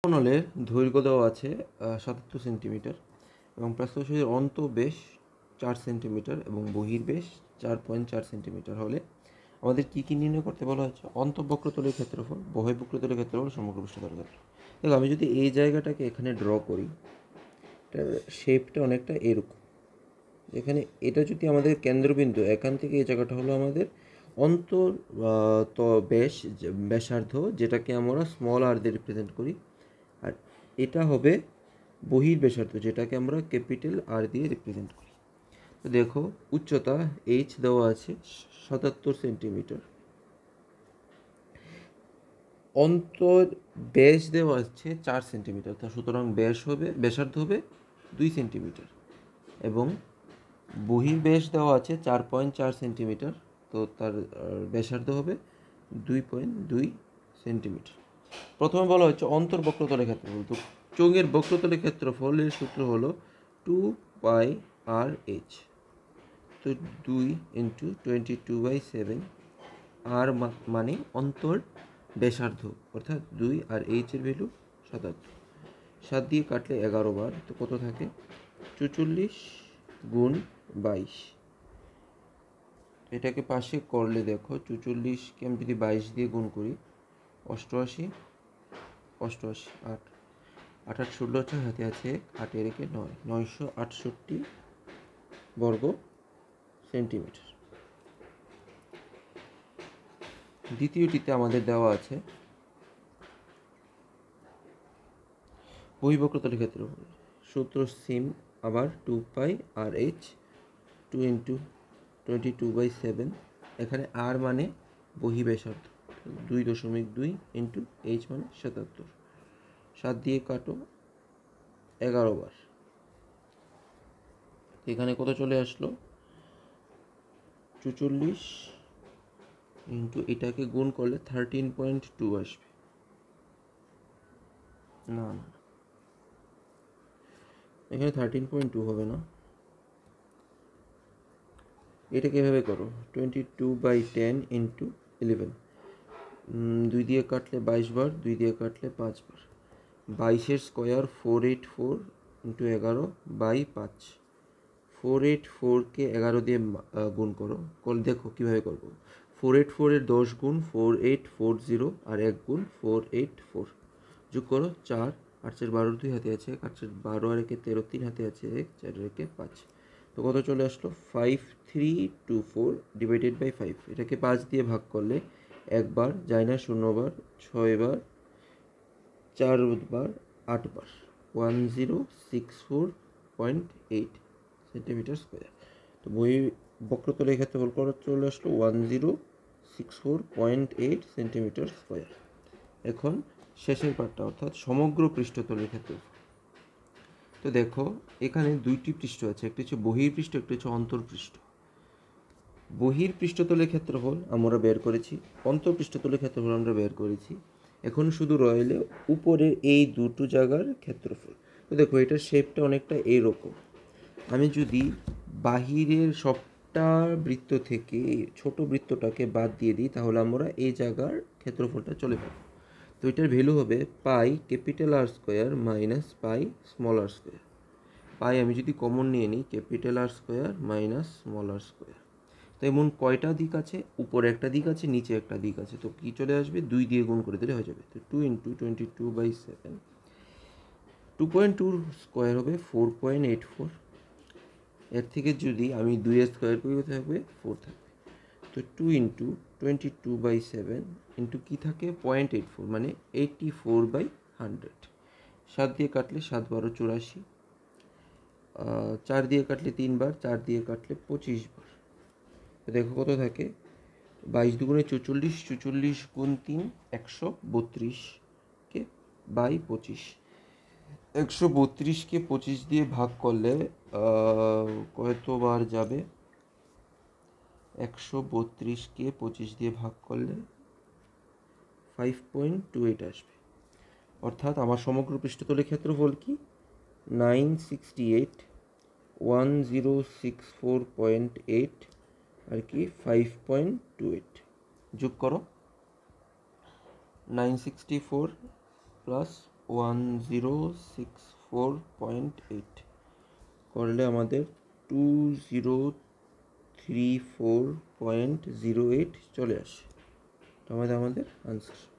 নলের দৈর্ঘ্য দেওয়া আছে ৭৭ সেন্টিমিটার এবং প্রস্থচ্ছেদের অন্তঃব্যাস 4 সেন্টিমিটার এবং বহির্ব্যাস 4.4 সেন্টিমিটার হলে আমাদের কী কী নির্ণয় করতে বলা হচ্ছে? অন্তঃবক্রতলের ক্ষেত্রফল, বহির্বক্রতলের ক্ষেত্রফল, সমগ্র পৃষ্ঠতলের ক্ষেত্রফল। দেখো আমি যদি এই জায়গাটাকে এখানে ড্র করি, এটার শেপটা অনেকটা এরকম। এখানে এটা যদি আমাদের কেন্দ্রবিন্দু, এখান থেকে এই জায়গাটা হলো আমাদের অন্তর ব্যাসার্ধ, যেটাকে আমরা স্মল আর দিয়ে রিপ্রেজেন্ট করি, আর এটা হবে বহির্ব্যাসার্ধ, যেটাকে আমরা ক্যাপিটাল আর দিয়ে রিপ্রেজেন্ট করি। তো দেখো উচ্চতা এইচ দেওয়া আছে 77 সেন্টিমিটার, অন্তর ব্যাস দেওয়া আছে 4 সেন্টিমিটার, তা সুতরাং ব্যাসার্ধ হবে 2 সেন্টিমিটার এবং বহির্ব্যাস দেওয়া আছে 4.4 সেন্টিমিটার, তো তার ব্যাসার্ধ হবে 2.2 সেন্টিমিটার। প্রথমে বলা হচ্ছে অন্তর্বক্রতলের ক্ষেত্রফল। তো চোঙের বক্রতলের ক্ষেত্রফলের সূত্র হলো 2πr/h। তো 2 ইন্টু 22/7, আর মানে অন্তর ব্যাসার্ধ, অর্থাৎ 2, আর এইচের ভ্যালু 77। 7 দিয়ে কাটলে 11 বার, তো কত থাকে? 44 গুণ 22। এটাকে পাশে করলে দেখো 44কে আমি যদি 22 দিয়ে গুণ করি, 88, 88, 8, 8 8 16, হাতে আছে 8 রেখে 9, 968 বর্গ সেন্টিমিটার। দ্বিতীয়টিতে আমাদের দেওয়া আছে বহির্বক্রতলের ক্ষেত্রফল। সূত্র সিম আবার 2πr/h, 2 ইন্টু 22/7, এখানে আর মানে বহির্ব্যাসার্ধ, 2.2 ইন্টু এইচ মানে 77। 7 দিয়ে কাটো 11 বার, এখানে কত চলে আসলো? 44 ইন্টু এটাকে গুণ করলে 13.2 আসবে। না না, এখানে 13.2 হবে না, এটাকে এভাবে করো 22/10 ইন্টু 11, 2 দিয়ে কাটলে 22 বার, 2 দিয়ে কাটলে 5 বার, 22 স্কোয়ার 484 ইন্টু 11/5। 484কে 11 দিয়ে গুণ করো, দেখো কীভাবে করবো। 484-এর 10 গুণ 4840, আর 1 গুণ 484, যোগ করো 4, 8 4 12, 2 হাতে আছে 8 4 12, আর 1 13, 3 হাতে আছে 1, 4 1 5, তো কত চলে আসলো? 5324 ডিভাইডেড বাই 5। এটাকে 5 দিয়ে ভাগ করলে 1 বার যায় না, 0 বার, 6 বার, 4 বার, 8 বার, 1064.8 সেন্টিমিটার স্কোয়ার। তো বক্রতলের ক্ষেত্রফল কত চলে আসলো? 1064.8 সেন্টিমিটার স্কোয়ার। এখন শেষের পার্টটা, অর্থাৎ সমগ্র পৃষ্ঠতলের ক্ষেত্রফল। তো দেখো এখানে দুইটি পৃষ্ঠ আছে, একটি হচ্ছে বহির্পৃষ্ঠ, একটি হচ্ছে অন্তর্পৃষ্ঠ। বহির্পৃষ্ঠতলের ক্ষেত্রফল আমরা বের করেছি, অন্তর্পৃষ্ঠতলের ক্ষেত্রফল আমরা বের করেছি। এখন শুধু রইলে উপরের এই দুটো জায়গার ক্ষেত্রফল। তো দেখো এটার শেপটা অনেকটা এইরকম। আমি যদি বাহিরের সবটা বৃত্ত থেকে ছোট বৃত্তটাকে বাদ দিয়ে দিই, তাহলে আমরা এই জায়গার ক্ষেত্রফলটা চলে পাবো। তো এটার ভ্যালু হবে pi capital R square minus pi small R square. Pi আমি যদি কমন নিয়ে নিই, capital R square minus small R square. তো এমন কয়টা দিক আছে? উপরে একটা দিক আছে, নিচে একটা দিক আছে, তো কি চলে আসবে? 2 দিয়ে গুণ করে দিলে হয়ে যাবে। তো 2 ইন্টু 22/7, 2.2 স্কোয়ার হবে 4.84। এর থেকে যদি আমি 2 স্কোয়ার করি থাকবে 4 থাকবে। তো 2 ইন্টু 22/7 ইন্টু কী থাকে? 0.84, মানে 84/100। 7 দিয়ে কাটলে 7 12 84, 4 দিয়ে কাটলে 3 বার, 4 দিয়ে কাটলে 25 বার। তো দেখো কত থাকে? 22 দুগুণে 44, 44 গুণ 3 132কে বাই 25। 132কে 25 দিয়ে ভাগ করলে কতবার যাবে? 132কে 25 দিয়ে ভাগ করলে 5.28 আসবে। অর্থাৎ আমার সমগ্র পৃষ্ঠতলের ক্ষেত্রফল কি? 968,1064.8 আর কি 5.28। যোগ করো 964 প্লাস 1064.8 করলে আমাদের 2034.08 চলে আসে। আমাদের আনসার।